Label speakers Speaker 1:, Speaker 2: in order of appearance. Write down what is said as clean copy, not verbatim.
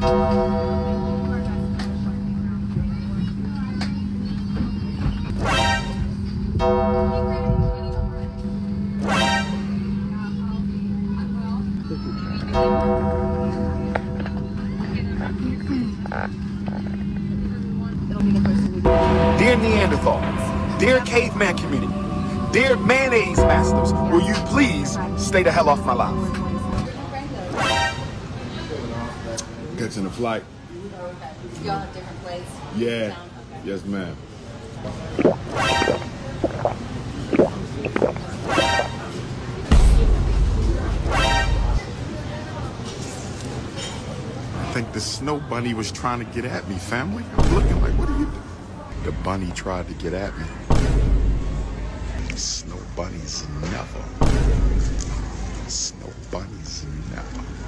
Speaker 1: Dear Neanderthals, dear caveman community, dear mayonnaise masters, will you please stay the hell off my life? Catching a flight.
Speaker 2: Y'all have different plates?
Speaker 1: Yeah. Yes, ma'am. I think the snow bunny was trying to get at me, family. I'm looking like, what are you doing? The bunny tried to get at me. Snow bunnies never. Snow bunnies never.